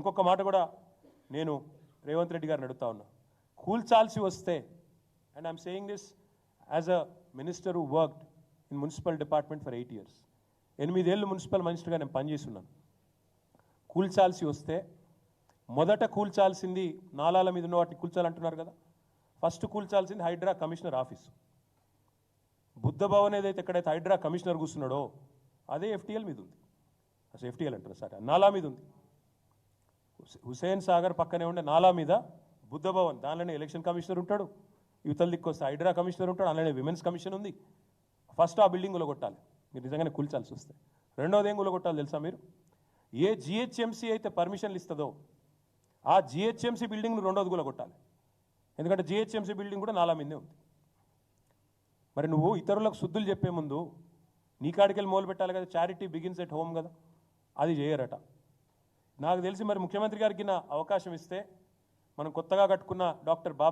ఇంకొక మాట కూడా నేను రేవంత్ రెడ్డి గారిని అడుగుతా ఉన్నా. కూల్చాల్సి వస్తే, and I'm saying this as a minister who worked in municipal department for 8 years. 8 ఏళ్ళు మున్సిపల్ మినిస్టర్గా నేను పనిచేస్తున్నాను. కూల్చాల్సి వస్తే మొదట కూల్చాల్సింది నాలాల మీద ఉన్న వాటిని కూల్చాలంటున్నారు కదా, ఫస్ట్ కూల్చాల్సింది హైడ్రా కమిషనర్ ఆఫీసు. బుద్ధ భవన్ ఏదైతే ఎక్కడైతే హైడ్రా కమిషనర్ కూర్చున్నాడో అదే FTL మీద ఉంది. అసలు FTL అంటారు సార్, నాలా మీద ఉంది. హుసేన్ సాగర్ పక్కనే ఉండే నాలా మీద బుద్ధ భవన్, దానిలోనే ఎలక్షన్ కమిషనర్ ఉంటాడు, యువతల దిక్కు వస్తే హైడ్రా కమిషనర్ ఉంటాడు, అందులోనే విమెన్స్ కమిషన్ ఉంది. ఫస్ట్ ఆ బిల్డింగ్ కొట్టాలి మీరు నిజంగానే కూల్చాల్సి వస్తే. రెండోది ఏం కొట్టాలి తెలుసా మీరు? ఏ GHMC అయితే పర్మిషన్లు ఇస్తుందో ఆ GHMC బిల్డింగ్ను రెండోది కొట్టాలి. ఎందుకంటే GHMC బిల్డింగ్ కూడా నాలా మీదే ఉంది. మరి నువ్వు ఇతరులకు శుద్ధులు చెప్పే ముందు నీ కాడికెళ్ళి మొదలు పెట్టాలి కదా. చారిటీ బిగిన్స్ ఎట్ హోమ్ కదా, అది చేయరట. నాకు తెలిసి మరి ముఖ్యమంత్రి గారికి నా అవకాశం ఇస్తే మనం కొత్తగా కట్టుకున్న డాక్టర్ బాబా